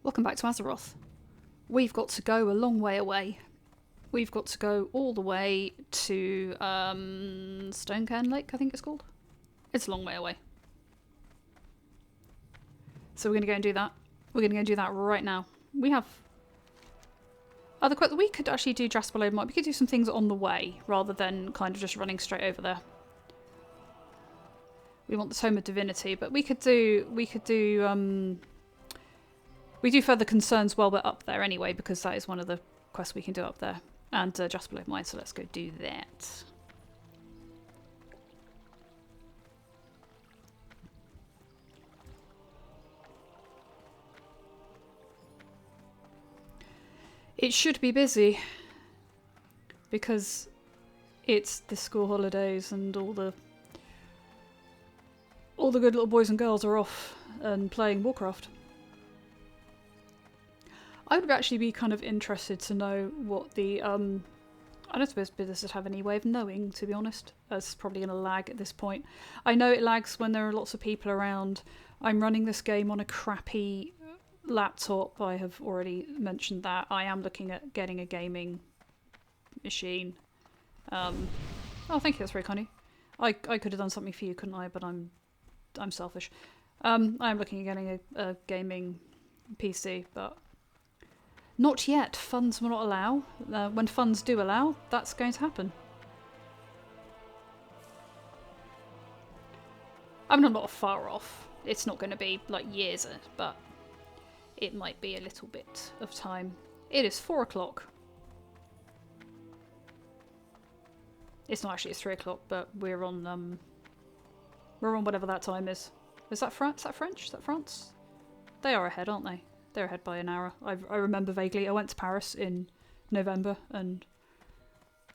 Welcome back to Azeroth. We've got to go a long way away. We've got to go all the way to Stonecairn Lake, I think it's called. It's a long way away. So we're going to go and do that. We're going to go and do that right now. We have other quests. We could actually do Jasper Mine. We could do some things on the way rather than kind of just running straight over there. We want the Tome of Divinity, but we do further concerns while we're up there anyway, because that is one of the quests we can do up there. And just below mine, so let's go do that. It should be busy, because it's the school holidays and all the good little boys and girls are off and playing Warcraft. I would actually be kind of interested to know what the, I don't suppose businesses have any way of knowing, to be honest. It's probably going to lag at this point. I know it lags when there are lots of people around. I'm running this game on a crappy laptop. I have already mentioned that. I am looking at getting a gaming machine. Oh, thank you, that's very kind of you. I could have done something for you, couldn't I? But I'm selfish. I'm looking at getting a gaming PC, but not yet. Funds will not allow. When funds do allow, that's going to happen. I'm not far off. It's not going to be like years, but it might be a little bit of time. It is 4 o'clock. It's not actually, it's 3 o'clock, but we're on whatever that time is. Is that France? Is that French? Is that France? They are ahead, aren't they? They're ahead by an hour. I remember vaguely. I went to Paris in November, and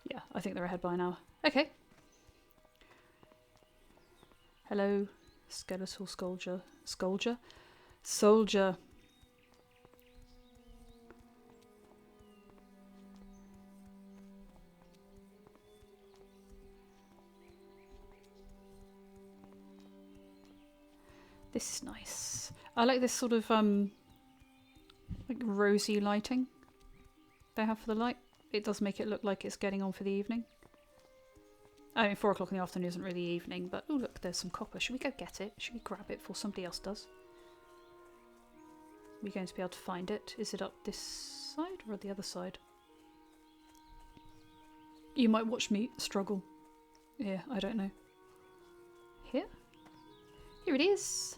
yeah, I think they're ahead by an hour. Okay. Hello, skeletal soldier. Soldier. This is nice. I like this sort of like rosy lighting they have for the light. It does make it look like it's getting on for the evening. I mean, 4 o'clock in the afternoon isn't really evening, but oh look, there's some copper. Should we go get it? Should we grab it before somebody else does? Are we going to be able to find it? Is it up this side or the other side? You might watch me struggle. Yeah, I don't know. Here? Here it is!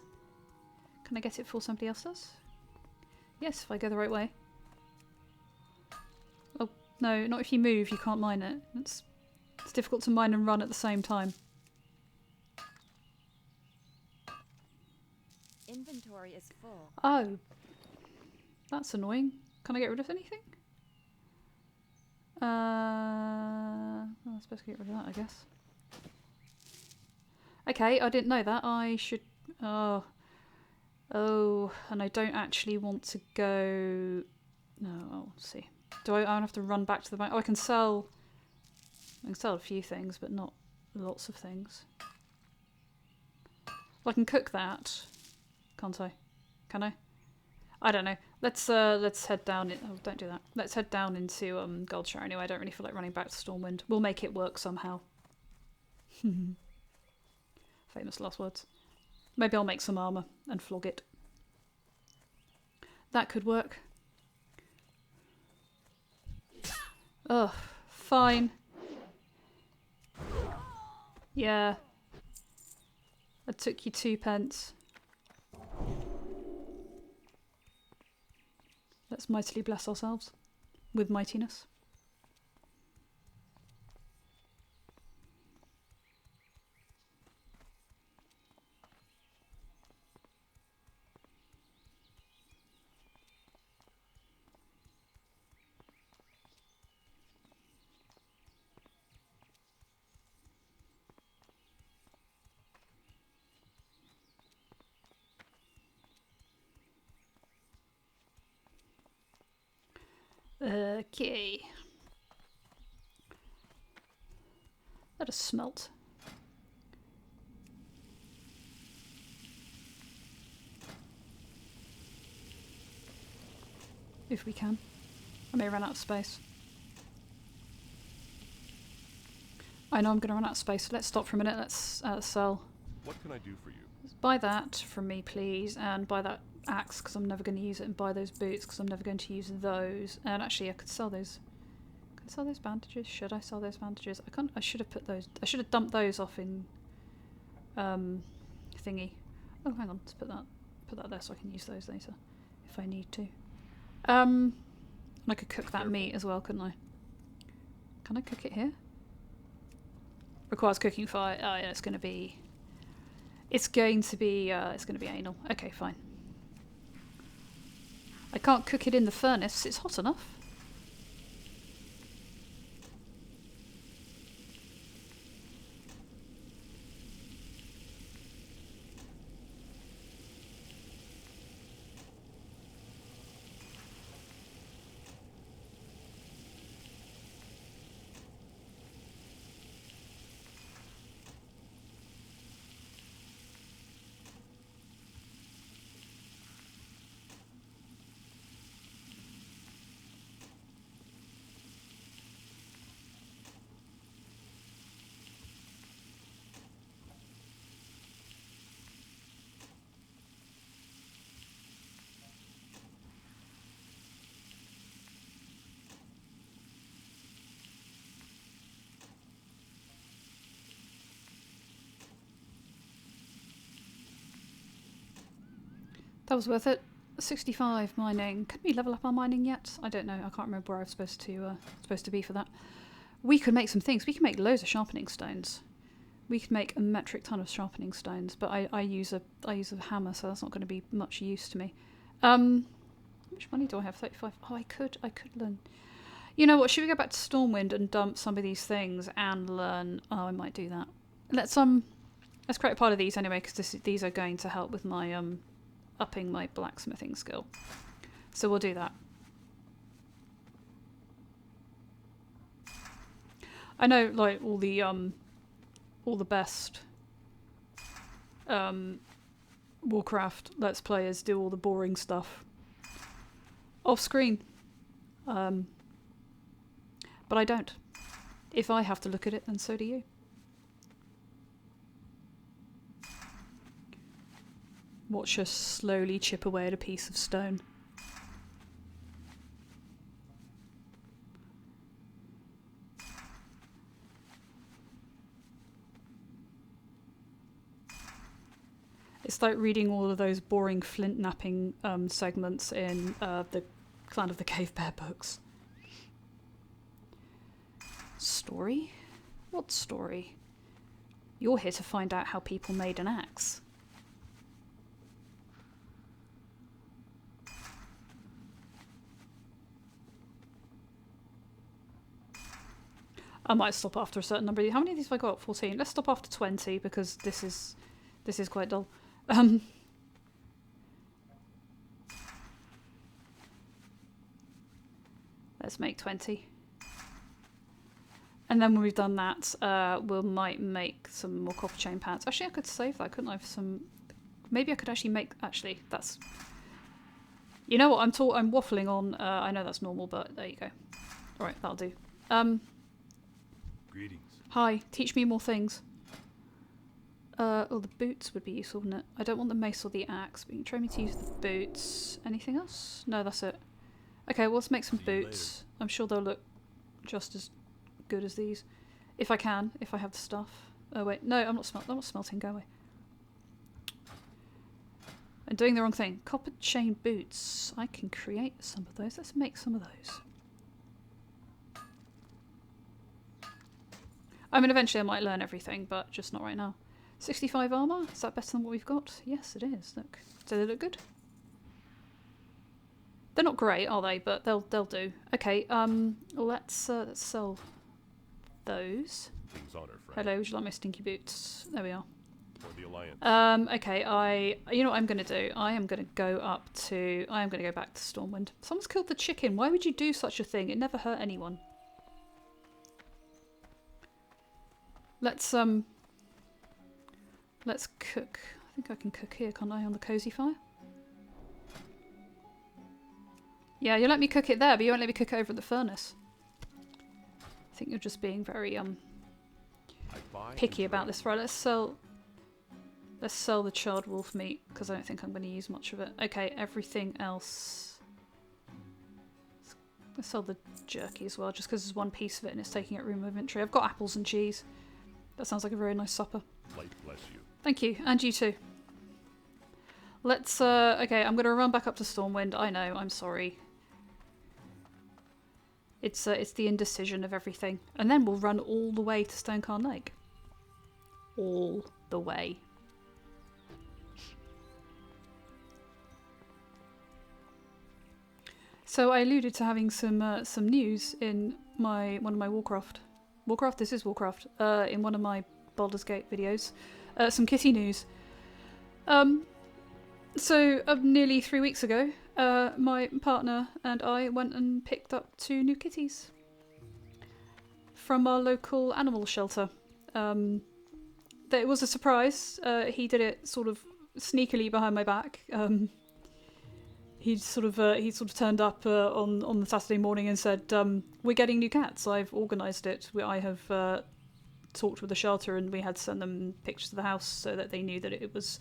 Can I get it before somebody else does? Yes, if I go the right way. Oh, no, not if you move, you can't mine it. It's difficult to mine and run at the same time. Inventory is full. Oh. That's annoying. Can I get rid of anything? Well, I'm supposed to get rid of that, I guess. Okay, I didn't know that. I should... Oh, and I don't actually want to go... No, I'll see. Do I have to run back to the bank? Oh, I can sell a few things, but not lots of things. Well, I can cook that, can't I? Can I? I don't know. Let's head down. Oh, don't do that. Let's head down into Goldshire anyway. I don't really feel like running back to Stormwind. We'll make it work somehow. Famous last words. Maybe I'll make some armour and flog it. That could work. Ugh, fine. Yeah. I took you 2 pence. Let's mightily bless ourselves with mightiness. Okay. Let us smelt. if we can. I may run out of space. I know I'm going to run out of space. Let's stop for a minute. Let's sell. What can I do for you? Buy that from me, please, and buy that axe because I'm never going to use it, and buy those boots because I'm never going to use those. And actually, I could sell those. Can I sell those bandages? Should I sell those bandages? I can't. I should have put those. I should have dumped those off in thingy. Oh, hang on. Let's put that there so I can use those later if I need to. And I could cook that meat as well, couldn't I? Can I cook it here? Requires cooking fire. Oh yeah, it's going to be anal. Okay, fine. I can't cook it in the furnace. It's hot enough. That was worth it. 65 mining. Can we level up our mining yet? I don't know. I can't remember where I was supposed to be for that. We could make some things. We can make loads of sharpening stones. We could make a metric ton of sharpening stones, but I use a hammer, so that's not going to be much use to me. How much money do I have? 35. Oh, I could learn. You know what? Should we go back to Stormwind and dump some of these things and learn? Oh, I might do that. Let's create a part of these anyway, because these are going to help with my upping my blacksmithing skill. So we'll do that. I know, like, all the best Warcraft Let's Players do all the boring stuff off screen. But I don't. If I have to look at it, then so do you. Watch us slowly chip away at a piece of stone. It's like reading all of those boring flint napping segments in the Clan of the Cave Bear books. Story? What story? You're here to find out how people made an axe. I might stop after a certain number. How many of these have I got? 14. Let's stop after 20 because this is quite dull. Let's make 20. And then when we've done that, we might make some more copper chain pants. Actually, I could save that, couldn't I? For some, maybe I could actually make. Actually, that's. You know what? I'm waffling on. I know that's normal, but there you go. All right, that'll do. Greetings. Hi, teach me more things. Oh, the boots would be useful, wouldn't it? I don't want the mace or the axe, but you can train me to use the boots. Anything else? No, that's it. Okay, well, let's make some boots. I'm sure they'll look just as good as these. If I can, if I have the stuff. Oh, wait. No, I'm not smelting. Go away. I'm doing the wrong thing. Copper chain boots. I can create some of those. Let's make some of those. I mean, eventually I might learn everything, but just not right now. 65 armor? Is that better than what we've got? Yes, it is. Look. Do they look good? They're not great, are they? But they'll do. Okay, let's sell those. King's honor, friend. Hello, would you like my stinky boots? There we are. For the Alliance. Okay, you know what I'm going to do? I am going to go back to Stormwind. Someone's killed the chicken. Why would you do such a thing? It never hurt anyone. Let's cook. I think I can cook here, can't I, on the cozy fire? Yeah, you let me cook it there, but you won't let me cook it over at the furnace. I think you're just being very picky about this. Right, let's sell the charred wolf meat, because I don't think I'm going to use much of it. Okay, everything else. Let's sell the jerky as well, just because there's one piece of it and it's taking up room in my inventory. I've got apples and cheese. That sounds like a very nice supper. Light bless you. Thank you, and you too. Let's, okay, I'm going to run back up to Stormwind. I know, I'm sorry. It's the indecision of everything. And then we'll run all the way to Stonecarn Lake. All the way. So I alluded to having some news in one of my Warcraft. This is Warcraft. In one of my Baldur's Gate videos. Some kitty news. So nearly 3 weeks ago, my partner and I went and picked up 2 new kitties from our local animal shelter. It was a surprise. He did it sort of sneakily behind my back. He sort of turned up on the Saturday morning and said, "We're getting new cats. I've organised it. I have talked with the shelter, and we had to send them pictures of the house so that they knew that it was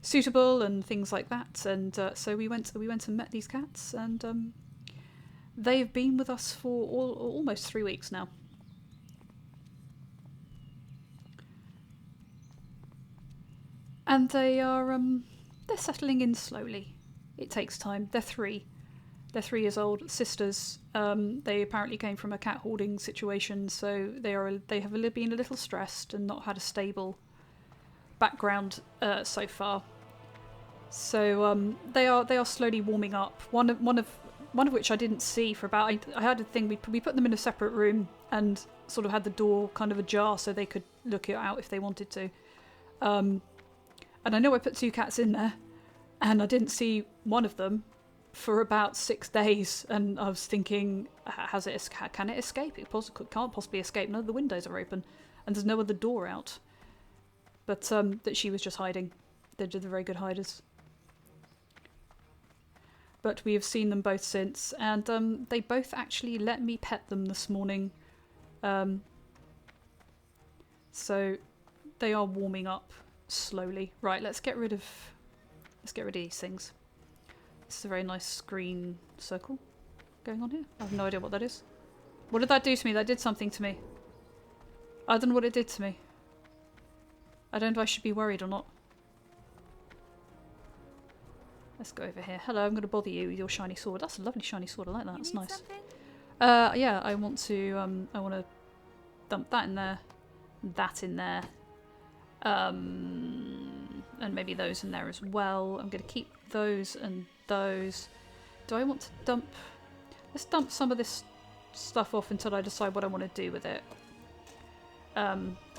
suitable and things like that." And so we went and met these cats, and they've been with us for almost 3 weeks now. And they're settling in slowly. It takes time. They're 3. They're 3 years old, sisters. They apparently came from a cat hoarding situation, so they have been a little stressed and not had a stable background so far. So they are slowly warming up. One of which I didn't see for about. I had a thing. We put them in a separate room and sort of had the door kind of ajar so they could look it out if they wanted to. And I know I put 2 cats in there, and I didn't see one of them for about 6 days. And I was thinking, can it escape? It can't possibly escape. None of the windows are open, and there's no other door out. But that she was just hiding. They're very good hiders. But we have seen them both since, and they both actually let me pet them this morning. So they are warming up slowly. Right, let's get rid of these things. This is a very nice green circle going on here. I have no idea what that is. What did that do to me? That did something to me. I don't know what it did to me. I don't know if I should be worried or not. Let's go over here. Hello, I'm going to bother you with your shiny sword. That's a lovely shiny sword. I like that. That's nice. Yeah, I want to dump that in there, that in there, and maybe those in there as well. I'm going to keep those and those. Do I want to dump? Let's dump some of this stuff off until I decide what I want to do with it.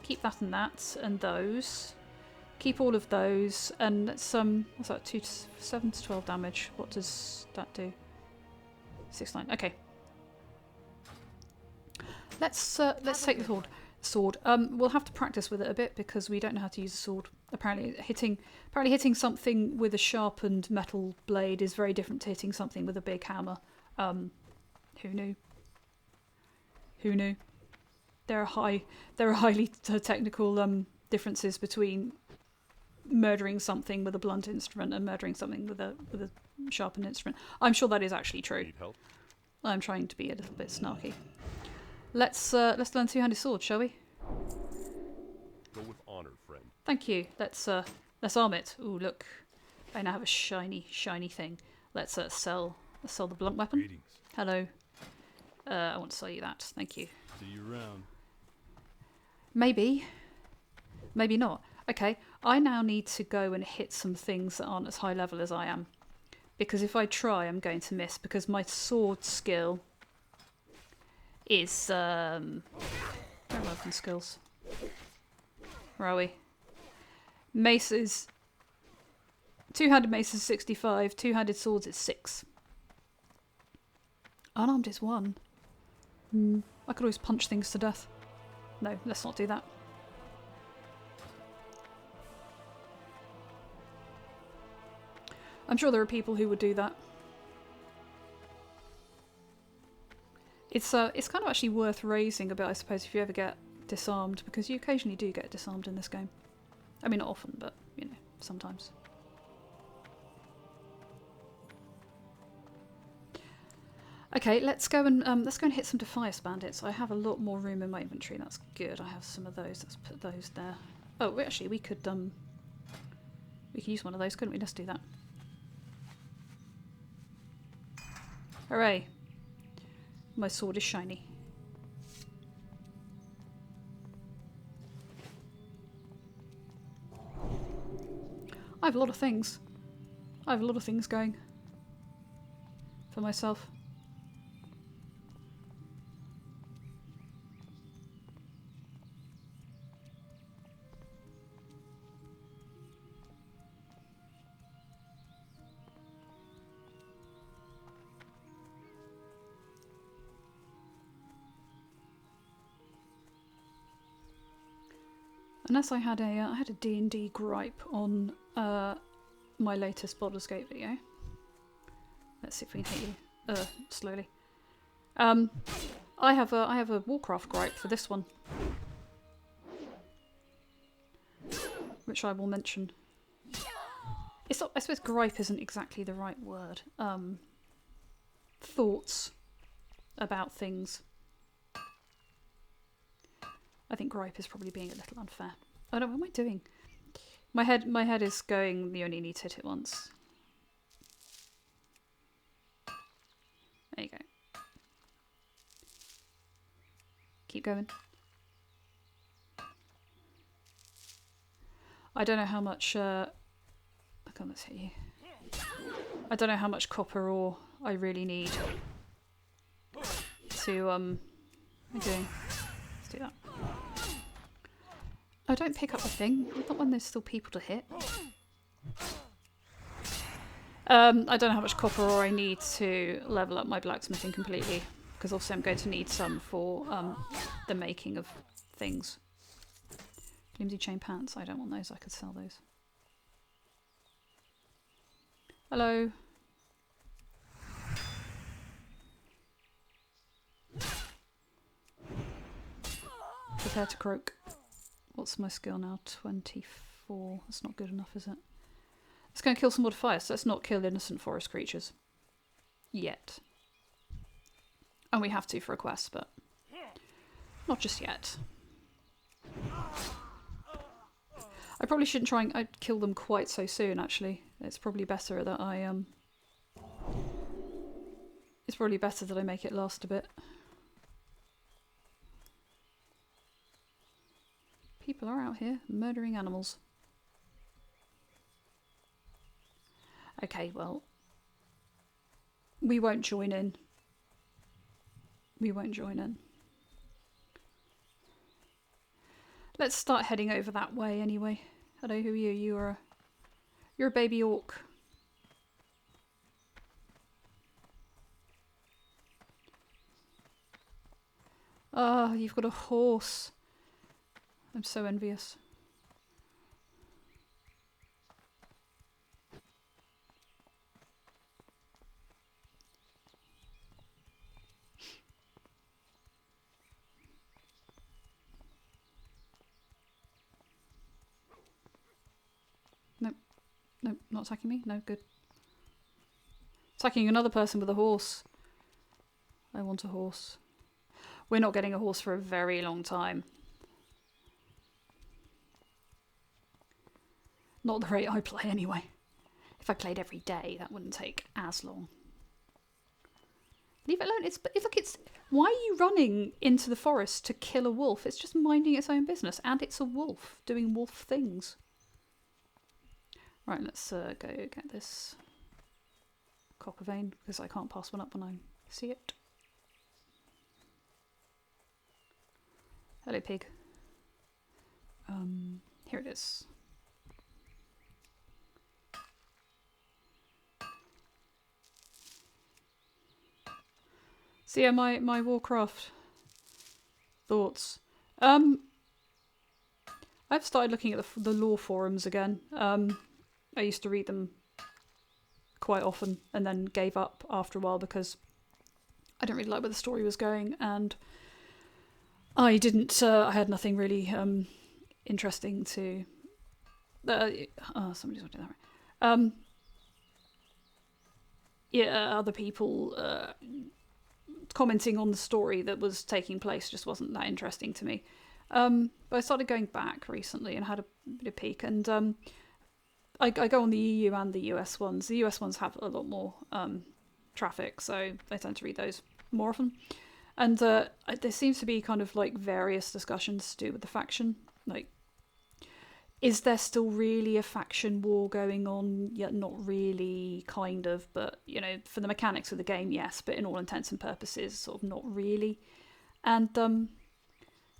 Keep that and those. Keep all of those, and some. What's that? 7 to 12 damage. What does that do? 6-9. Okay. Let's take the sword. We'll have to practice with it a bit because we don't know how to use a sword. Apparently hitting something with a sharpened metal blade is very different to hitting something with a big hammer. Who knew? Who knew? There are highly technical differences between murdering something with a blunt instrument and murdering something with a sharpened instrument. I'm sure that is actually true. Need help? I'm trying to be a little bit snarky. Let's learn two-handed sword, shall we? Go with honor, friend. Thank you. Let's arm it. Ooh, look. I now have a shiny thing. Let's sell the blunt weapon. Greetings. Hello. I want to sell you that. Thank you. See you around. Maybe. Maybe not. Okay, I now need to go and hit some things that aren't as high level as I am. Because if I try, I'm going to miss. Because my sword skill is... where are my weapon skills? Where are we? Maces. Two-handed mace is 65. Two-handed swords is 6. Unarmed is 1. I could always punch things to death. No, let's not do that. I'm sure there are people who would do that. It's kind of actually worth raising a bit, I suppose, if you ever get disarmed, because you occasionally do get disarmed in this game. I mean, not often, but, you know, sometimes. Okay, let's go and hit some Defias bandits. I have a lot more room in my inventory. That's good. I have some of those. Let's put those there. Oh, actually, we could use one of those, couldn't we? Let's do that. Hooray! My sword is shiny. I have a lot of things. I have a lot of things going for myself. Unless I had a D&D gripe on my latest Baldur's Gate video. Let's see if we can hit you slowly. I have a Warcraft gripe for this one, which I will mention. It's not, I suppose gripe isn't exactly the right word. Thoughts about things. I think gripe is probably being a little unfair. Oh no, what am I doing? My head is going, you only need to hit it once. There you go. Keep going. I don't know how much come on, let's hit you. I don't know how much copper ore I really need to what am I doing? Let's do that. Oh, don't pick up the thing. I thought when there's still people to hit. I don't know how much copper ore I need to level up my blacksmithing completely, because also I'm going to need some for the making of things. Flimsy chain pants. I don't want those. I could sell those. Hello. Prepare to croak. What's my skill now? 24. That's not good enough, is it? Let's go and kill some more Defias. Let's not kill innocent forest creatures. Yet. And we have to for a quest, but not just yet. I probably shouldn't try and kill them quite so soon, actually. It's probably better that I it's probably better that I make it last a bit. People are out here murdering animals. Okay, well, we won't join in. We won't join in. Let's start heading over that way anyway. Hello, who are you? You're a baby orc. Oh, you've got a horse. I'm so envious. Nope. Nope, not attacking me. No, good. Attacking another person with a horse. I want a horse. We're not getting a horse for a very long time. Not the rate I play anyway. If I played every day, that wouldn't take as long. Leave it alone. It's why are you running into the forest to kill a wolf? It's just minding its own business, and it's a wolf doing wolf things. Right, let's go get this copper vein, because I can't pass one up when I see it. Hello, pig. Here it is. So yeah, my Warcraft thoughts. I've started looking at the lore forums again. I used to read them quite often and then gave up after a while because I didn't really like where the story was going, and I didn't. I had nothing really interesting to. Somebody's not doing that right. Other people commenting on the story that was taking place just wasn't that interesting to me. But I started going back recently and had a bit of peek, and I go on the EU and the US ones. The US ones have a lot more traffic, so I tend to read those more often. And there seems to be kind of like various discussions to do with the faction. Like, is there still really a faction war going on? Yet not really, kind of, but for the mechanics of the game, yes, but in all intents and purposes, sort of not really. And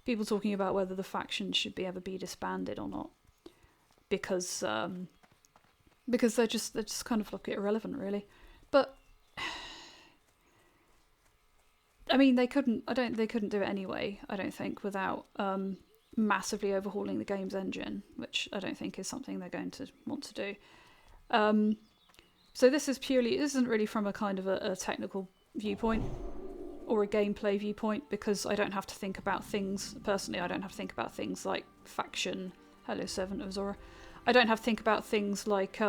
people talking about whether the faction should ever be disbanded or not, because they're just kind of like irrelevant, really. But I mean, they couldn't do it anyway, I don't think, without massively overhauling the game's engine, which I don't think is something they're going to want to do. So this isn't really from a kind of a technical viewpoint or a gameplay viewpoint, because I don't have to think about things, personally, I don't have to think about things like faction, hello Servant of Zora, I don't have to think about things like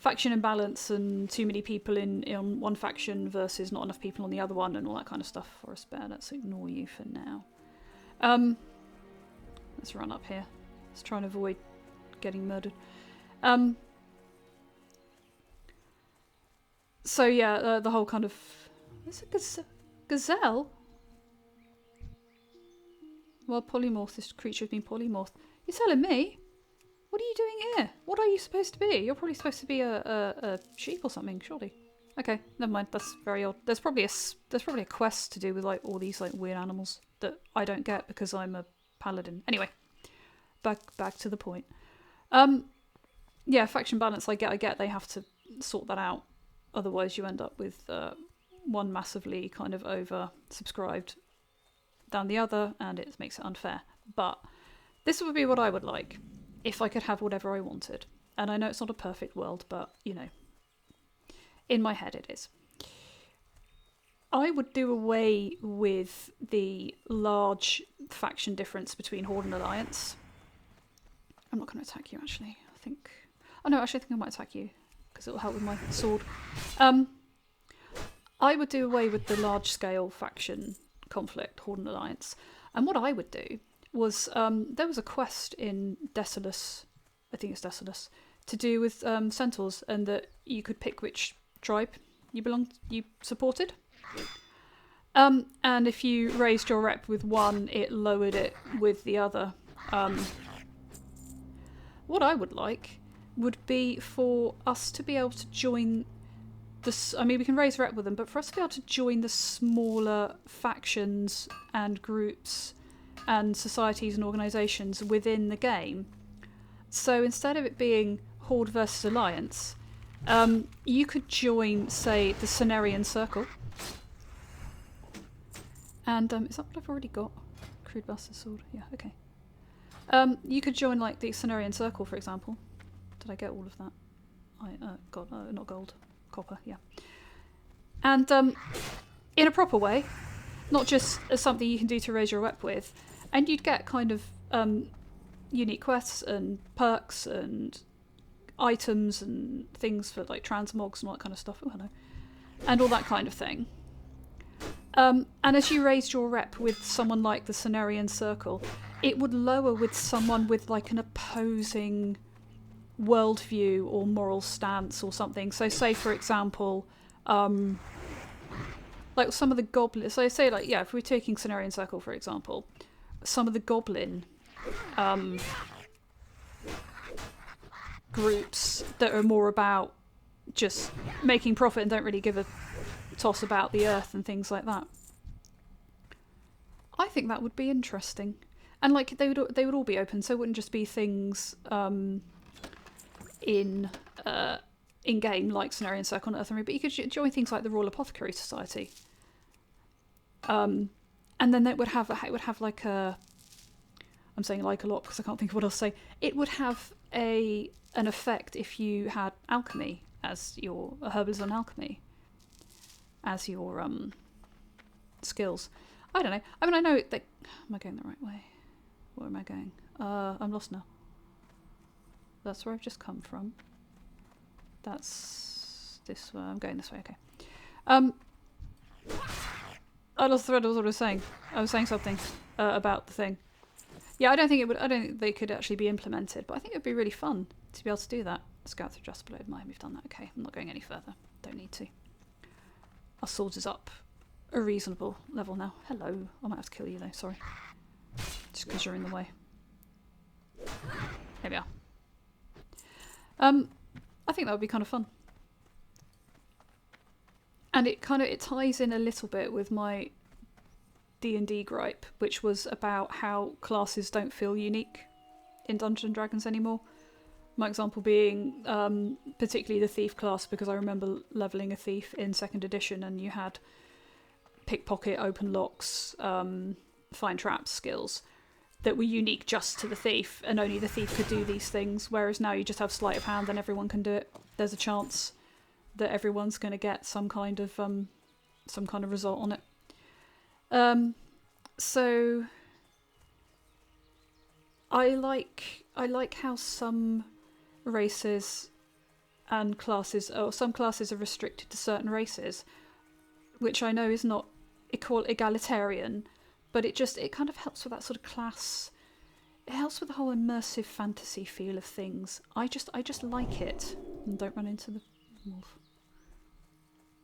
faction imbalance and too many people in one faction versus not enough people on the other one and all that kind of stuff. For a spare, let's ignore you for now. Let's run up here. Let's try and avoid getting murdered. So yeah, the whole kind of... Is it gazelle? Well, polymorph, this creature has been polymorphed. You're telling me? What are you doing here? What are you supposed to be? You're probably supposed to be a sheep or something, surely. Okay, never mind. That's very odd. There's probably a quest to do with like all these like weird animals that I don't get because I'm a paladin. Anyway, back to the point. Yeah, faction balance. I get. They have to sort that out. Otherwise, you end up with one massively kind of over-subscribed than the other, and it makes it unfair. But this would be what I would like if I could have whatever I wanted. And I know it's not a perfect world, but, in my head it is. I would do away with the large faction difference between Horde and Alliance. I'm not going to attack you, actually. I think I think I might attack you, because it will help with my sword. I would do away with the large-scale faction conflict, Horde and Alliance. And what I would do was, there was a quest in Desolus, I think it's Desolus, to do with centaurs, and that you could pick which tribe you supported. And if you raised your rep with one, it lowered it with the other. What I would like would be for us to be able to join this. I mean, we can raise rep with them, but for us to be able to join the smaller factions and groups and societies and organisations within the game. So instead of it being Horde versus Alliance, you could join, say, the Cenarian Circle. And is that what I've already got? Crude Bastard Sword. Yeah, okay. You could join like the Cenarian Circle, for example. Did I get all of that? Not gold, copper. Yeah. And in a proper way, not just as something you can do to raise your rep with, and you'd get kind of unique quests and perks and items and things for like transmogs and all that kind of stuff. Oh, hello. And all that kind of thing. And as you raised your rep with someone like the Cenarian Circle, it would lower with someone with like an opposing worldview or moral stance or something. So say, for example, like some of the goblins, so I say like, yeah, if we're taking Cenarian Circle, for example, some of the goblin groups that are more about just making profit and don't really give a toss about the earth and things like that. I think that would be interesting, and like they would all be open, so it wouldn't just be things in game like Cenarian Circle and Earth and Ring, but you could join things like the Royal Apothecary Society, and then it would have like a, I'm saying like a lot because I can't think of what else to say. It would have an effect if you had alchemy as your herbalism and alchemy. as your skills. I don't know. I mean, I know that. Am I going the right way? Where am I going? I'm lost now. That's where I've just come from. That's this way. I'm going this way. Okay. I lost the thread of what I was saying. I was saying something about the thing. Yeah, I don't think they could actually be implemented, but I think it would be really fun to be able to do that. Scout through just below mine. We've done that. Okay, I'm not going any further. Don't need to. Our swords is up a reasonable level now. Hello. I might have to kill you though. Sorry. Just because you're in the way. There we are. I think that would be kind of fun. And it ties in a little bit with my D&D gripe, which was about how classes don't feel unique in Dungeons & Dragons anymore. My example being particularly the thief class, because I remember leveling a thief in 2nd edition and you had pickpocket, open locks, find traps skills that were unique just to the thief, and only the thief could do these things, whereas now you just have sleight of hand and everyone can do it. There's a chance that everyone's going to get some kind of result on it. So I like how some races and classes, or some classes are restricted to certain races, which I know is not egalitarian, but it kind of helps with that sort of class. It helps with the whole immersive fantasy feel of things. I just like it. And don't run into the wolf.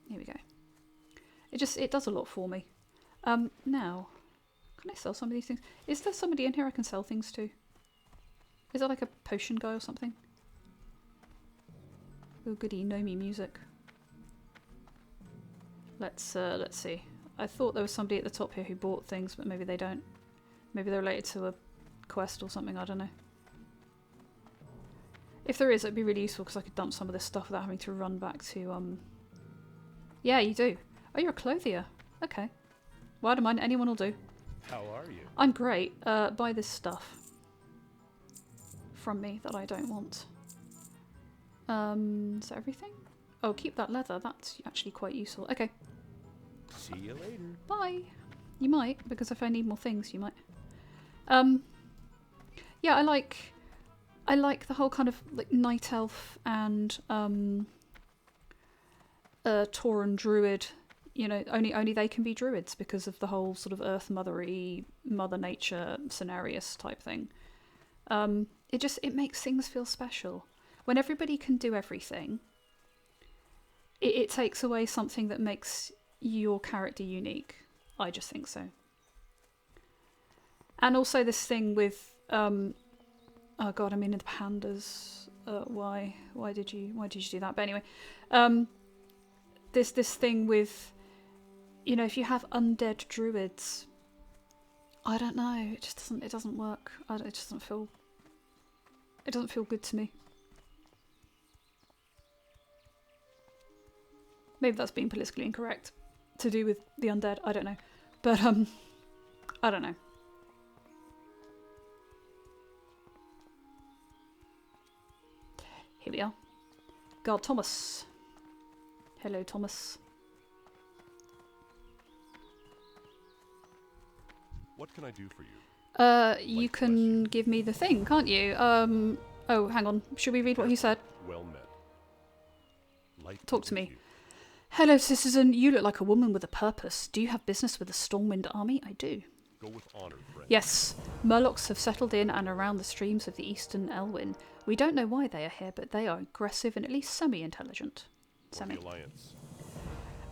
Here we go. It does a lot for me. Now, can I sell some of these things? Is there somebody in here I can sell things to? Is there like a potion guy or something? Oh goody, Nomi music. Let's see. I thought there was somebody at the top here who bought things, but maybe they don't. Maybe they're related to a quest or something, I don't know. If there is, it'd be really useful because I could dump some of this stuff without having to run back to, Yeah, you do. Oh, you're a clothier. Okay. Well, I don't mind. Anyone will do. How are you? I'm great. Buy this stuff from me that I don't want. Is that everything? Oh, keep that leather. That's actually quite useful. Okay. See you later. Bye. You might, because if I need more things, you might. Yeah, I like the whole kind of like night elf and Tauren druid. You know, only they can be druids because of the whole sort of earth mothery, mother nature scenarios type thing. It makes things feel special. When everybody can do everything, it takes away something that makes your character unique. I just think so. And also this thing with oh god, I mean the pandas. Why did you do that? But anyway, this thing with, you know, if you have undead druids, I don't know. It doesn't work. It doesn't feel good to me. Maybe that's being politically incorrect to do with the undead. I don't know, but I don't know. Here we are. God, Thomas. Hello, Thomas. What can I do for you? You can give me the thing, can't you? Oh, hang on. Should we read what he said? Well met. Talk to me. Hello, citizen. You look like a woman with a purpose. Do you have business with the Stormwind army? I do. Go with honor, friend. Yes. Murlocs have settled in and around the streams of the Eastern Elwyn. We don't know why they are here, but they are aggressive and at least semi-intelligent. The Alliance.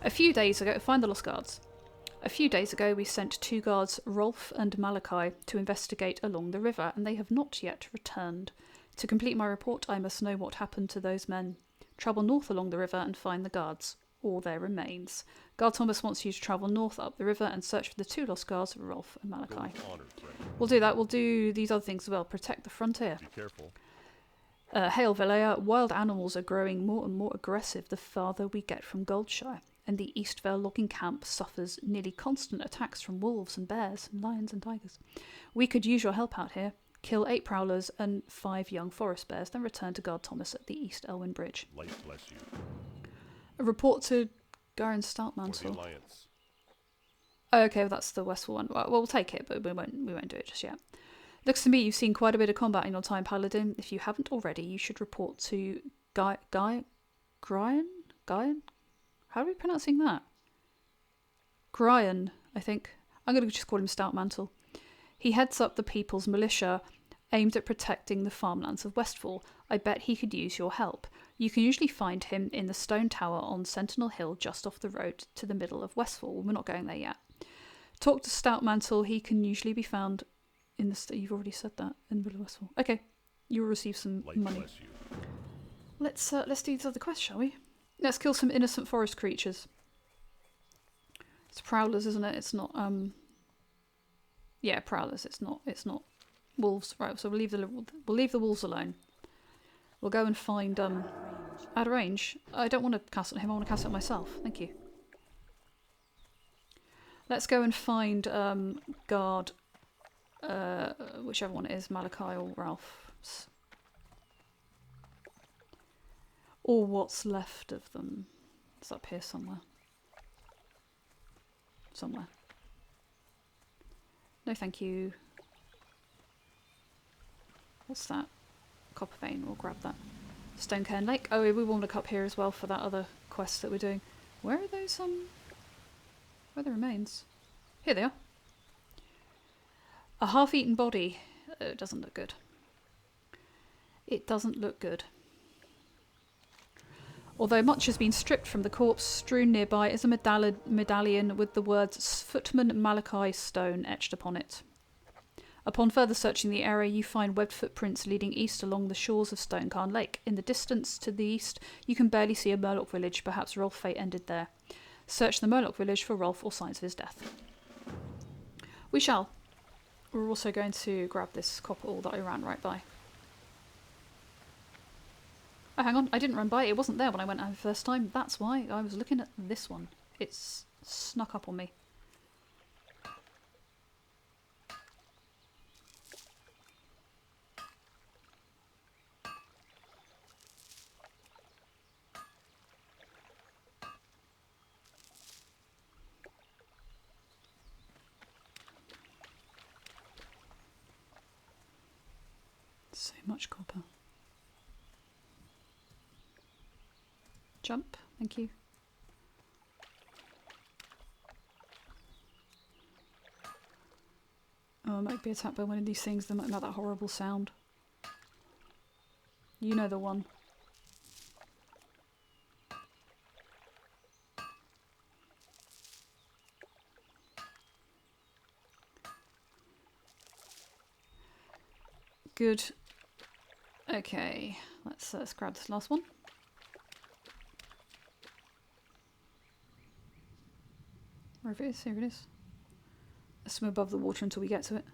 A few days ago, find the Lost Guards. A few days ago, we sent 2 guards, Rolf and Malachi, to investigate along the river, and they have not yet returned. To complete my report, I must know what happened to those men. Travel north along the river and find the guards, or their remains. Guard Thomas wants you to travel north up the river and search for the 2 lost guards, Rolf and Malachi. Go with honor, friend. We'll do that. We'll do these other things as well. Protect the frontier. Be careful. Hail Valea, wild animals are growing more and more aggressive the farther we get from Goldshire, and the Eastvale Logging Camp suffers nearly constant attacks from wolves and bears and lions and tigers. We could use your help out here. Kill 8 prowlers and 5 young forest bears, then return to guard Thomas at the East Elwyn Bridge. Light bless you. A report to Garen Or the Stoutmantle. Alliance. Oh, okay, well, that's the Westfall one. Well, we'll take it, but we won't do it just yet. Looks to me you've seen quite a bit of combat in your time, Paladin. If you haven't already, you should report to Guyan? How are we pronouncing that? Gryan, I think. I'm going to just call him Stoutmantle. He heads up the People's Militia, aimed at protecting the farmlands of Westfall. I bet he could use your help. You can usually find him in the stone tower on Sentinel Hill just off the road to the middle of Westfall. We're not going there yet. Talk to Stoutmantle. He can usually be found in the... You've already said that, in the middle of Westfall. Okay, you'll receive some Light money. bless you. Let's do these other quests, shall we? Let's kill some innocent forest creatures. It's prowlers, isn't it? It's not yeah, prowlers. It's not wolves. Right, so we'll leave the wolves alone. We'll go and find out of range. I don't want to cast it on him, I want to cast it on myself. Thank you. Let's go and find guard whichever one it is, Malachi or Ralph's. Or what's left of them. It's up here somewhere. Somewhere. No thank you. What's that? Copper vein, we'll grab that. Stonecairn Lake. Oh, we will look up here as well for that other quest that we're doing. Where are those, where are the remains? Here they are. A half-eaten body. It doesn't look good. It doesn't look good. Although much has been stripped from the corpse, strewn nearby is a medallion with the words Footman Malachi Stone etched upon it. Upon further searching the area, you find webbed footprints leading east along the shores of Stonecairn Lake. In the distance to the east, you can barely see a Murloc village. Perhaps Rolf's fate ended there. Search the Murloc village for Rolf or signs of his death. We shall. We're also going to grab this copper ore that I ran right by. Oh, hang on. I didn't run by it. It wasn't there when I went out the first time. That's why I was looking at this one. It's snuck up on me. So much copper. Jump, thank you. Oh, I might be attacked by one of these things that might make that horrible sound. You know the one. Good. Okay, let's grab this last one. Wherever it is, here it is. Let's swim above the water until we get to it.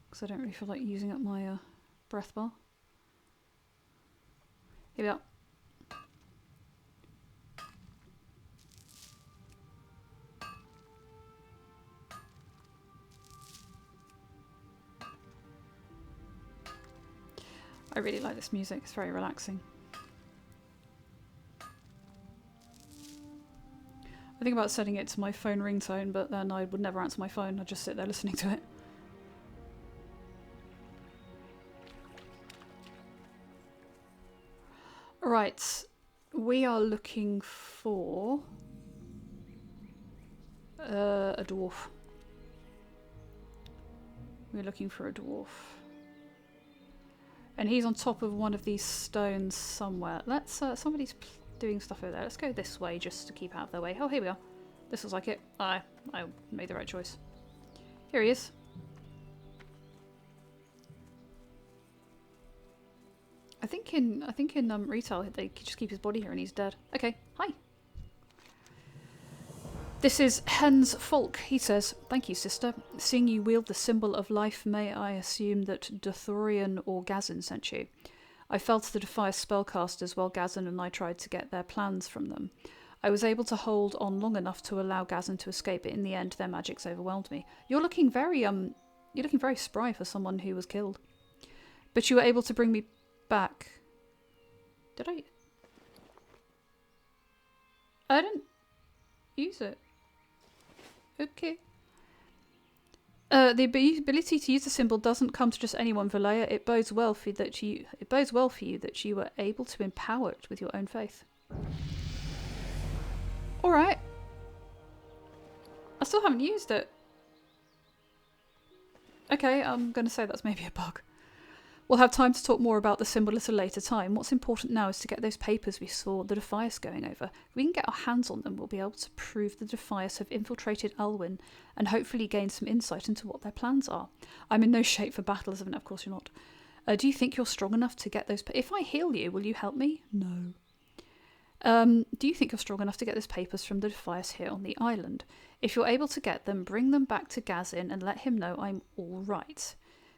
Because I don't really feel like using up my breath bar. Here we are. I really like this music, it's very relaxing. I think about setting it to my phone ringtone, but then I would never answer my phone, I'd just sit there listening to it. Right, we are looking for a dwarf. We're looking for a dwarf. And he's on top of one of these stones somewhere. Let's, somebody's doing stuff over there. Let's go this way just to keep out of their way. Oh, here we are. This looks like it. I made the right choice. Here he is. I think in retail they just keep his body here and he's dead. Okay, hi. This is Hens Folk, he says. Thank you, sister. Seeing you wield the symbol of life, may I assume that Dothorian or Gazin sent you? I failed to defy spellcasters while Gazin and I tried to get their plans from them. I was able to hold on long enough to allow Gazin to escape, but in the end their magics overwhelmed me. You're looking very spry for someone who was killed. But you were able to bring me back. Did I? I didn't use it. Okay. The ability to use the symbol doesn't come to just anyone, Valea. It bodes well for you that you were able to empower it with your own faith. All right. I still haven't used it. Okay, I'm going to say that's maybe a bug. We'll have time to talk more about the symbol at a later time. What's important now is to get those papers we saw the Defias going over. If we can get our hands on them, we'll be able to prove the Defias have infiltrated Alwyn and hopefully gain some insight into what their plans are. I'm in no shape for battle, as of course you're not. Do you think you're strong enough to get those... If I heal you, will you help me? No. Do you think you're strong enough to get those papers from the Defias here on the island? If you're able to get them, bring them back to Gazin and let him know I'm all right.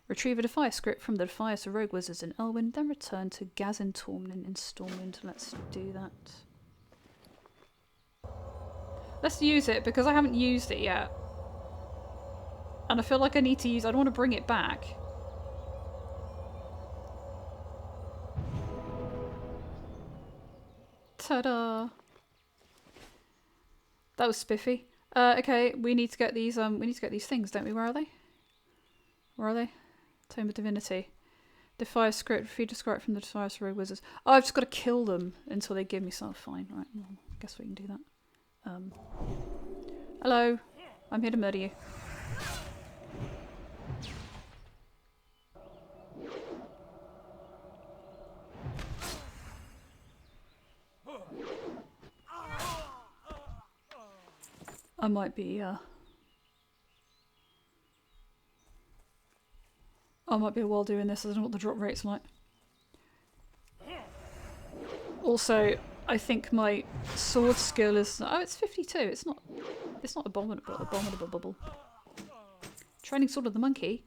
Retrieve a Defias script from the Defias Rogue Wizards in Elwyn, then return to Gazin Tormlin in Stormwind. Let's do that. Let's use it, because I haven't used it yet. And I feel like I need to use... I don't want to bring it back. Ta-da! That was spiffy. Okay, we need to get these things, don't we? Where are they? Where are they? Tome of Divinity. Defias script. If you describe from the Defias Rogue Wizards. Oh, I've just got to kill them until they give me some. Fine, right. Well, guess we can do that. Hello. I'm here to murder you. I might be a while doing this. I don't know what the drop rate's like. Also, I think my sword skill is... Oh, it's 52. It's not abominable. Training Sword of the Monkey.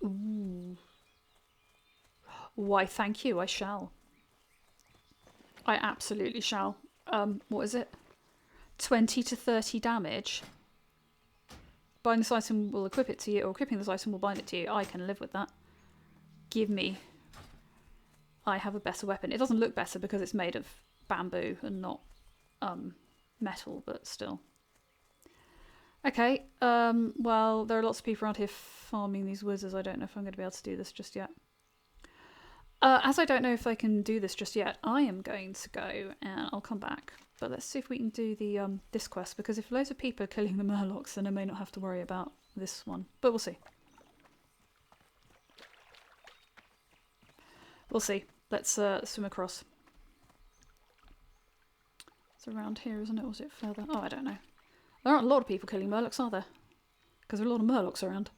Ooh. Why, thank you. I shall. I absolutely shall. What is it? 20 to 30 damage. Buying this item will equip it to you, or equipping this item will bind it to you. I can live with that. Give me. I have a better weapon. It doesn't look better because it's made of bamboo and not metal, but still. Okay, well, there are lots of people around here farming these wizards. I don't know if I'm going to be able to do this just yet. As I don't know if I can do this just yet, I am going to go and I'll come back. But let's see if we can do the this quest, because if loads of people are killing the murlocs, then I may not have to worry about this one. But we'll see. We'll see. Let's swim across. It's around here, isn't it? Or is it further? Oh, I don't know. There aren't a lot of people killing murlocs, are there? Because there are a lot of murlocs around.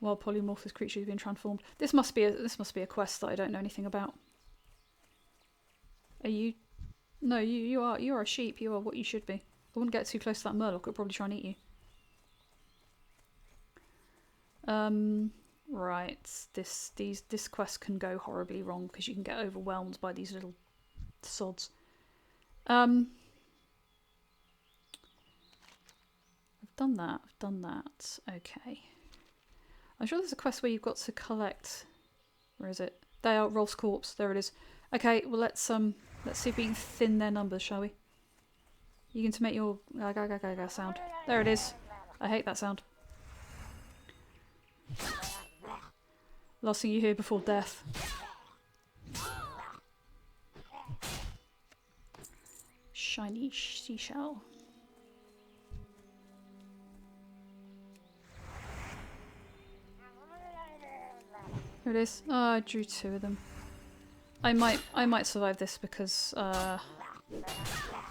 Wild polymorphous creatures being transformed. This must be a quest that I don't know anything about. Are you? No, you are a sheep. You are what you should be. I wouldn't get too close to that murloc. It'll probably try and eat you. Right. This quest can go horribly wrong because you can get overwhelmed by these little sods. I've done that. Okay. I'm sure there's a quest where you've got to collect. Where is it? They are Rolf's corpse. There it is. Okay. Well, let's see if we can thin their numbers, shall we? You can make your ga sound. There it is. I hate that sound. Last thing you hear before death. Shiny seashell. Here it is. Oh, I drew 2 of them. I might survive this because I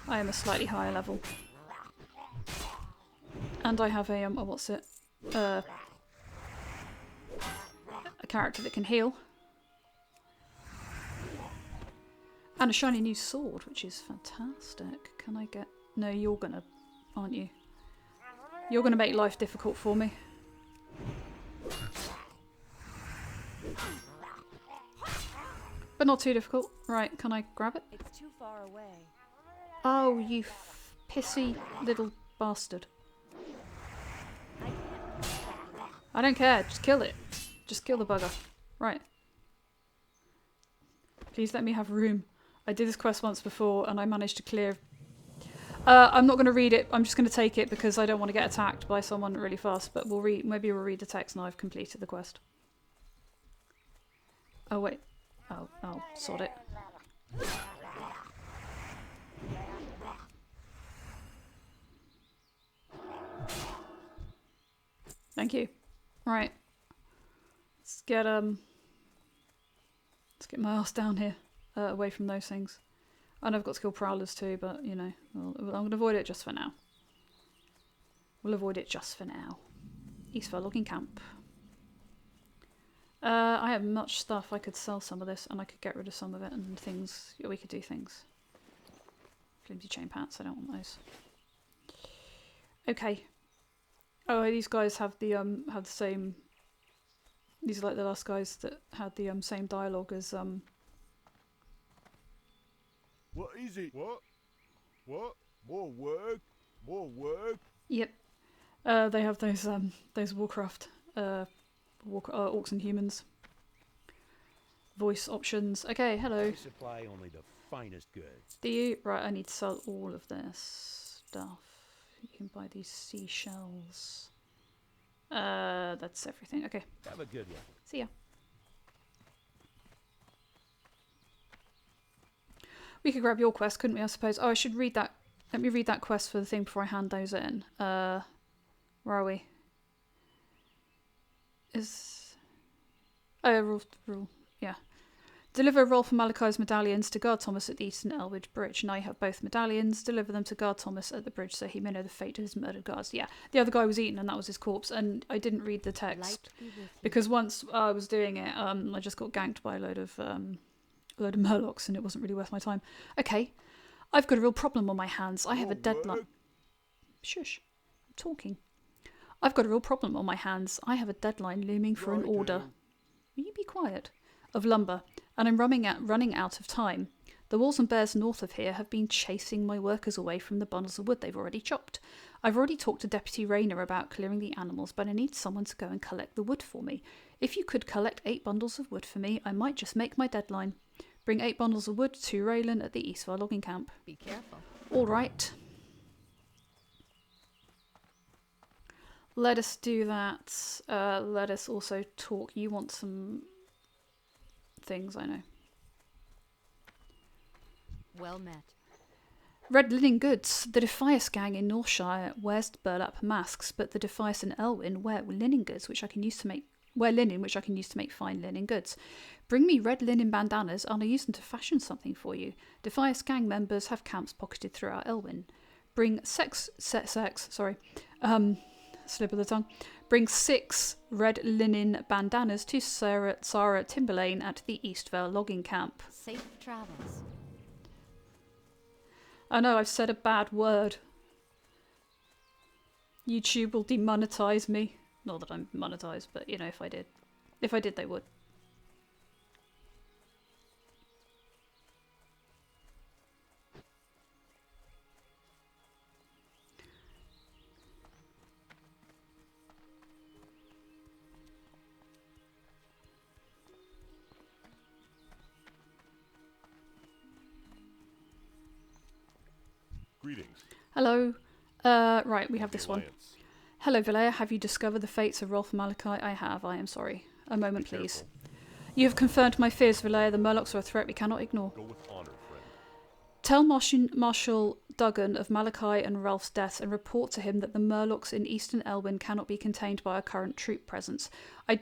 am a slightly higher level. And I have a what's it? A character that can heal. And a shiny new sword, which is fantastic. Can I get... No, you're gonna... Aren't you? You're gonna make life difficult for me. But not too difficult. Right, can I grab it? It's too far away. Oh, you pissy little bastard. I don't care, just kill it. Just kill the bugger. Right. Please let me have room. I did this quest once before and I managed to clear... I'm not going to read it. I'm just going to take it because I don't want to get attacked by someone really fast. But maybe we'll read the text now I've completed the quest. Oh, wait. Oh, sod it. Thank you. Right. Let's get my ass down here. Away from those things. I know I've got to kill prowlers too, but, you know, I'm going to avoid it just for now. We'll avoid it just for now. Eastvale Logging Camp. I have much stuff. I could sell some of this and I could get rid of some of it and things. Yeah, we could do things. Flimsy chain pants, I don't want those. Okay. Oh, these guys have the same... These are like the last guys that had the same dialogue as What is it? What? More work? More work? Yep. They have those Warcraft orcs and humans voice options. Okay, hello. They supply only the finest goods. Do you? Right, I need to sell all of this stuff. You can buy these seashells. That's everything. Okay. Have a good one. See ya. We could grab your quest, couldn't we, I suppose? Oh, I should read that. Let me read that quest for the thing before I hand those in. Where are we? Rule. Yeah. Deliver Rolf and Malachi's medallions to Guard Thomas at the Eastern Elwood Bridge. Now you have both medallions. Deliver them to Guard Thomas at the bridge so he may know the fate of his murdered guards. Yeah, the other guy was eaten and that was his corpse. And I didn't read the text because once I was doing it, I just got ganked by a load of murlocs and it wasn't really worth my time. Okay, I've got a real problem on my hands. I have a deadline. Shush, I'm talking. I've got a real problem on my hands. I have a deadline looming for an order. Will you be quiet? Of lumber, and I'm running out of time. The wolves and bears north of here have been chasing my workers away from the bundles of wood they've already chopped. I've already talked to Deputy Rayner about clearing the animals, but I need someone to go and collect the wood for me. If you could collect 8 bundles of wood for me, I might just make my deadline. Bring 8 bundles of wood to Raylan at the Eastvale Logging Camp. Be careful. All right. Let us do that. Let us also talk. You want some things, I know. Well met. Red Linen Goods. The Defias gang in Northshire wears burlap masks, but the Defias in Elwyn wear linen goods, which I can use to make fine linen goods. Bring me red linen bandanas, and I'll use them to fashion something for you. Defias gang members have camps pocketed throughout Elwyn. Bring slip of the tongue. Bring 6 red linen bandanas to Sarah Timberlane at the Eastvale Logging Camp. Safe travels. I know, I've said a bad word. YouTube will demonetize me. Not that I'm monetized, but you know, if I did. If I did, they would. Greetings. Hello. Right, we have this one. Alliance. Hello, Vilea. Have you discovered the fates of Rolf and Malachi? I have. I am sorry. A moment, Be please. careful. You have confirmed my fears, Vilea. The Murlocs are a threat we cannot ignore. Go with honor, friend. Tell Marshal Duggan of Malachi and Ralph's deaths and report to him that the Murlocs in Eastern Elwyn cannot be contained by our current troop presence. I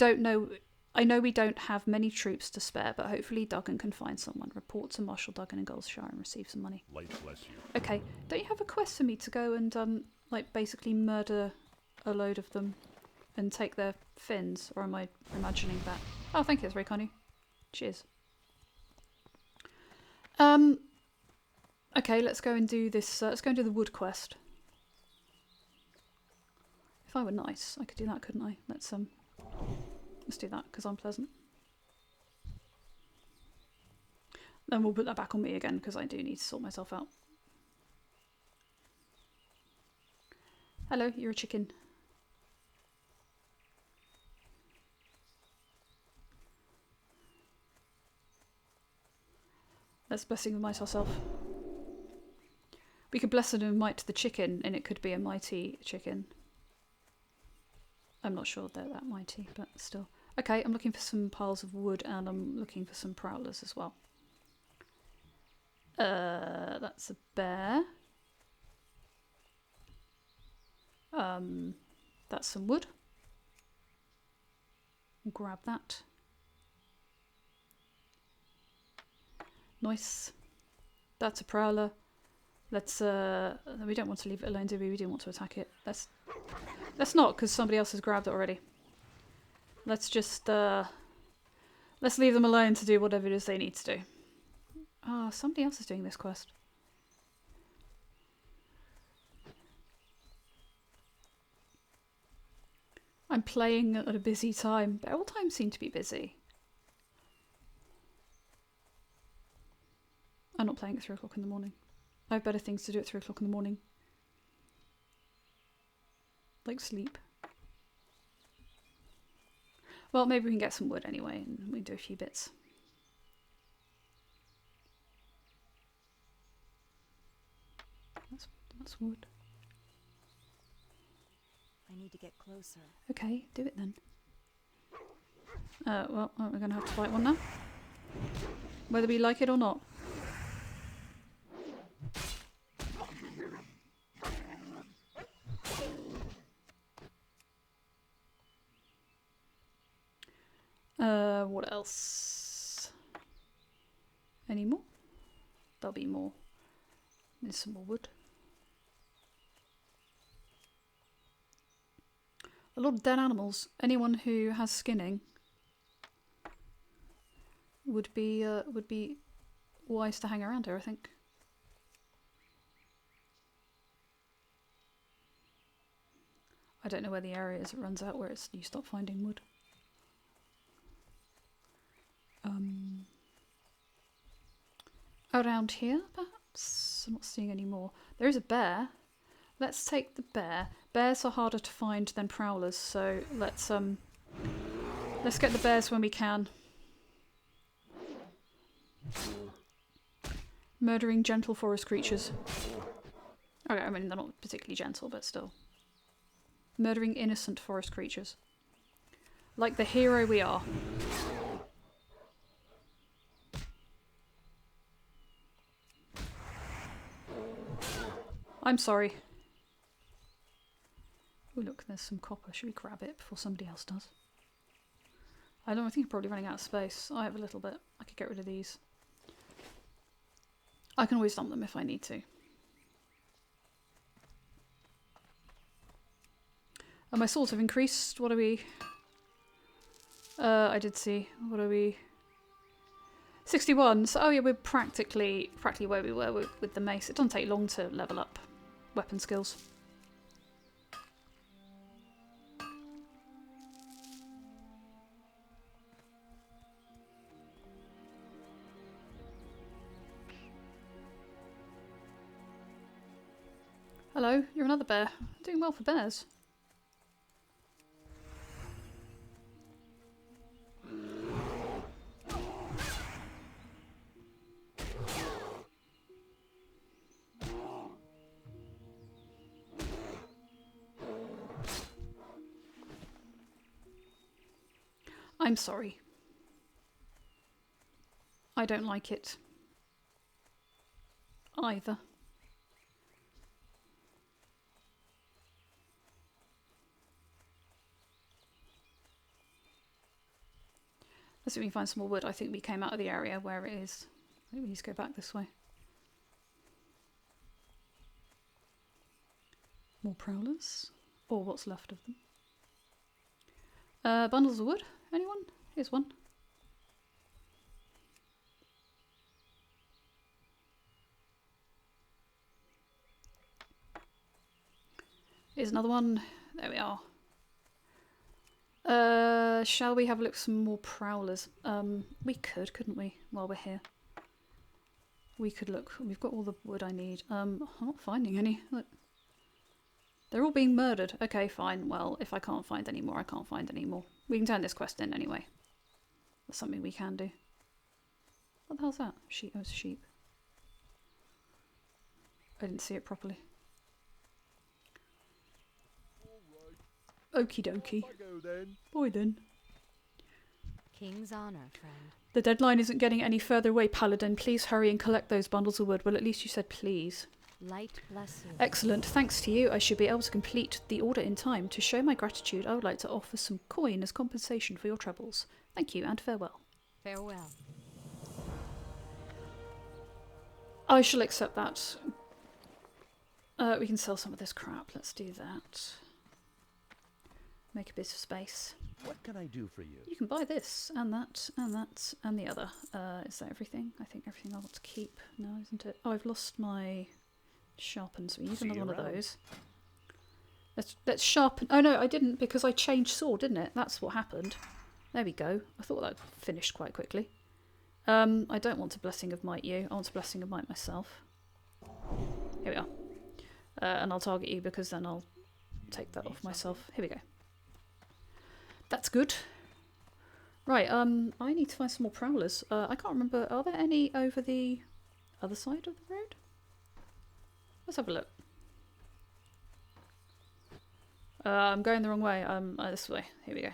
know we don't have many troops to spare, but hopefully Duggan can find someone. Report to Marshal Duggan in Goldshire and receive some money. Light bless you. Okay, don't you have a quest for me to go and basically murder a load of them and take their fins, or am I imagining that? Oh, thank you, that's very kind of you. Cheers. Okay, let's go and do this. Let's go and do the wood quest. If I were nice, I could do that, couldn't I? Let's do that because I'm pleasant. Then we'll put that back on me again because I do need to sort myself out. Hello, you're a chicken. Let's blessing of might ourselves. We could blessing of might the chicken, and it could be a mighty chicken. I'm not sure they're that mighty, but still. Okay, I'm looking for some piles of wood, and I'm looking for some prowlers as well. That's a bear. That's some wood. Grab that. Nice. That's a prowler. Let's we don't want to leave it alone, do we? We do want to attack it. Let's not, because somebody else has grabbed it already. Let's just let's leave them alone to do whatever it is they need to do. Ah, somebody else is doing this quest. I'm playing at a busy time, but all times seem to be busy. I'm not playing at 3 o'clock in the morning. I have better things to do at 3 o'clock in the morning. Like sleep. Well, maybe we can get some wood anyway, and we can do a few bits. That's wood. I need to get closer. Okay, do it then. Well, we're going to have to fight one now. Whether we like it or not. What else? Any more? There'll be more. There's some more wood. A lot of dead animals. Anyone who has skinning would be wise to hang around here, I think. I don't know where the area is. It runs out where you stop finding wood. Around here, perhaps? I'm not seeing any more. There is a bear. Let's take the bear. Bears are harder to find than prowlers, so let's get the bears when we can. Murdering gentle forest creatures. Okay, I mean they're not particularly gentle, but still. Murdering innocent forest creatures. Like the hero we are. I'm sorry. Oh look, there's some copper. Should we grab it before somebody else does? I don't know, I think I'm probably running out of space. I have a little bit. I could get rid of these. I can always dump them if I need to. And my swords have increased. What are we? I did see. What are we? 61. So, oh yeah, we're practically where we were with the mace. It doesn't take long to level up weapon skills. Hello, you're another bear. Doing well for bears. I'm sorry. I don't like it. Either. Let's see if we can find some more wood. I think we came out of the area where it is. Maybe we need to go back this way. More prowlers? Or what's left of them. Bundles of wood? Anyone? Here's one. Here's another one. There we are. Shall we have a look at some more prowlers? We could, couldn't we, while we're here? We could look. We've got all the wood I need. I'm not finding any. Look. They're all being murdered. Okay, fine. Well, if I can't find any more, I can't find any more. We can turn this quest in anyway. That's something we can do. What the hell's that? Sheep. Oh, it's a sheep. I didn't see it properly. Okie dokie. I go then. Boy then. King's honor, friend. The deadline isn't getting any further away, Paladin. Please hurry and collect those bundles of wood. Well, at least you said please. Light bless you. Excellent. Thanks to you, I should be able to complete the order in time. To show my gratitude, I would like to offer some coin as compensation for your troubles. Thank you and farewell. Farewell. I shall accept that. We can sell some of this crap. Let's do that. Make a bit of space. What can I do for you? You can buy this, and that, and that, and the other. Is that everything? I think everything I want to keep. No, isn't it? Oh, I've lost my sharpen, so we need another one of those. Let's sharpen. Oh no, I didn't, because I changed sword, didn't it? That's what happened. There we go. I thought that finished quite quickly. I don't want a blessing of might you. I want a blessing of might myself. Here we are. And I'll target you because then I'll take that off myself. Here we go. That's good. Right, I need to find some more prowlers. I can't remember, are there any over the other side of the road? Let's have a look. I'm going the wrong way. This way. Here we go.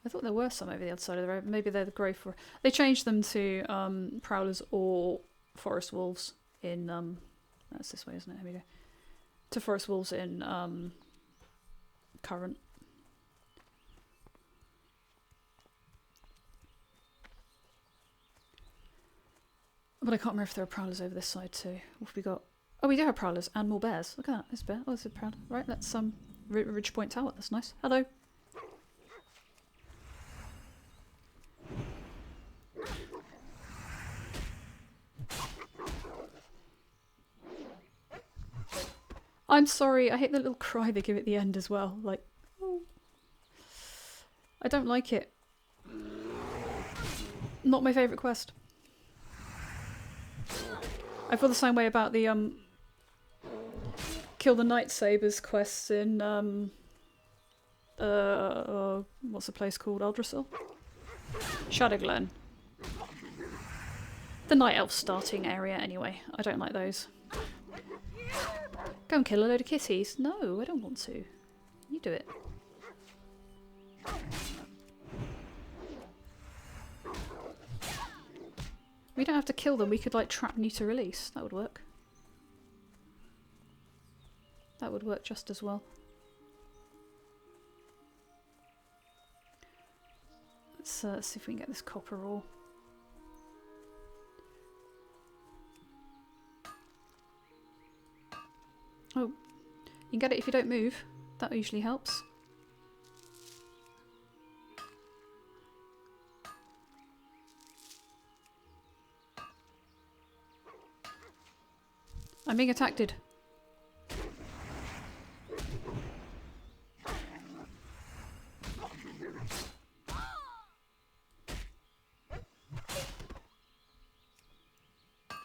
I thought there were some over the other side of the road. Maybe they're the grey forest. They changed them to prowlers or forest wolves in that's this way, isn't it? Here we go. To forest wolves in current. But I can't remember if there are prowlers over this side too. What have we got? Oh, we do have prowlers and more bears. Look at that. There's a bear. Oh, there's a prowler. Right, that's Ridge Point Tower. That's nice. Hello. I'm sorry, I hate the little cry they give at the end as well. Like, oh. I don't like it. Not my favourite quest. I feel the same way about the kill the Night Sabers quests in what's the place called? Aldrassil? Shadowglen. The Night Elf starting area anyway. I don't like those. Go and kill a load of kitties. No, I don't want to. You do it. We don't have to kill them, we could like trap neuter release. That would work. That would work just as well. Let's see if we can get this copper ore. Oh, you can get it if you don't move. That usually helps. I'm being attacked.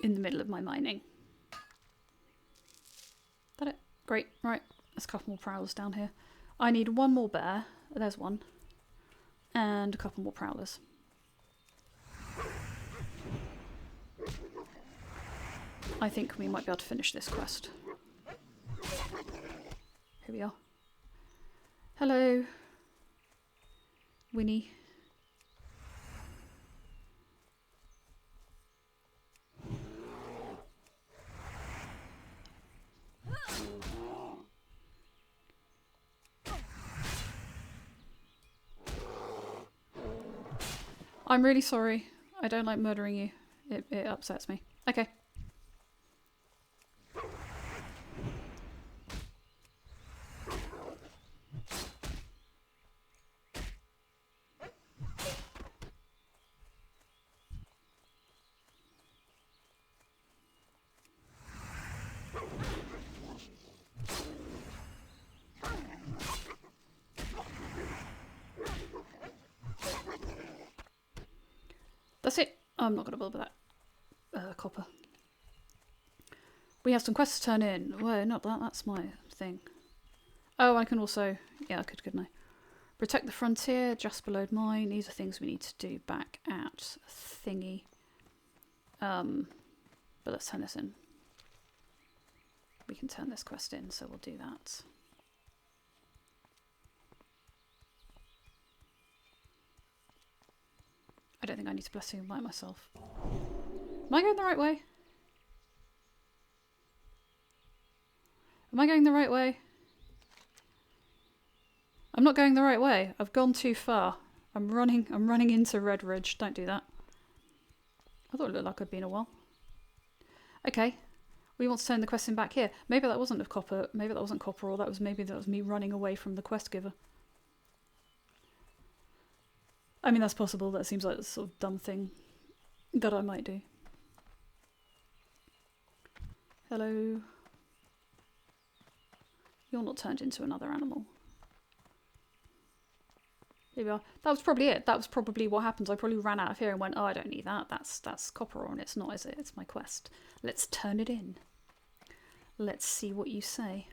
In the middle of my mining. That it? Great. Right. There's a couple more prowlers down here. I need one more bear. There's one. And a couple more prowlers. I think we might be able to finish this quest. Here we are. Hello, Winnie. I'm really sorry. I don't like murdering you. It upsets me. Okay. That's it. I'm not going to bother with that copper. We have some quests to turn in. Well, not that. That's my thing. Oh, I can also... Yeah, I could, couldn't I? Protect the frontier, just below mine. These are things we need to do back at thingy. But let's turn this in. We can turn this quest in, so we'll do that. I don't think I need to blessing by myself. Am I going the right way? Am I going the right way? I'm not going the right way. I've gone too far. I'm running into Red Ridge. Don't do that. I thought it looked like I'd been a while. Okay. We want to turn the quest in back here. Maybe that wasn't of copper. Maybe that wasn't copper, or that was me running away from the quest giver. I mean, that's possible. That seems like the sort of dumb thing that I might do. Hello. You're not turned into another animal. Here we are. That was probably it. That was probably what happens. I probably ran out of here and went, oh, I don't need that. That's copper ore, and it's not, is it? It's my quest. Let's turn it in. Let's see what you say.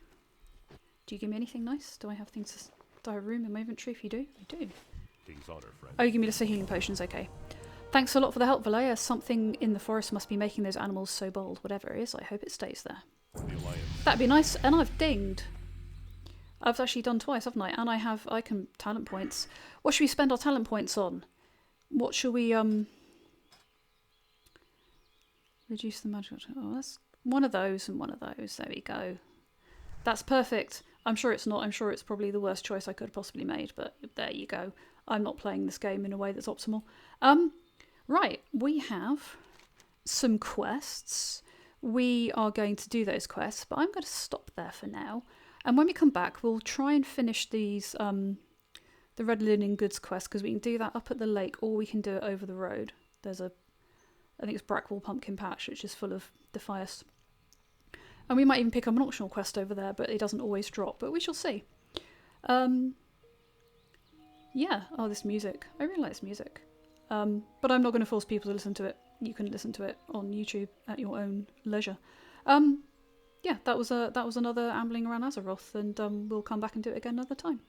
Do you give me anything nice? Do I have things? Do I have room in my inventory? If you do, I do. King's honor, friend. Oh, you give me the healing potions. Okay. Thanks a lot for the help, Valea. Something in the forest must be making those animals so bold. Whatever it is, I hope it stays there. The Alliance. That'd be nice. And I've dinged. I've actually done twice, haven't I? And I can talent points. What should we spend our talent points on? What shall we reduce the magic? Oh, that's one of those and one of those. There we go. That's perfect. I'm sure it's not. I'm sure it's probably the worst choice I could have possibly made, but there you go. I'm not playing this game in a way that's optimal. Right, we have some quests. We are going to do those quests, but I'm going to stop there for now. And when we come back, we'll try and finish these, the Red Linen Goods quest, because we can do that up at the lake, or we can do it over the road. There's I think it's Brackwall Pumpkin Patch, which is full of Defias. And we might even pick up an optional quest over there, but it doesn't always drop, but we shall see. Yeah, oh, this music. I really like this music. But I'm not going to force people to listen to it. You can listen to it on YouTube at your own leisure. Yeah, that was another ambling around Azeroth, and we'll come back and do it again another time.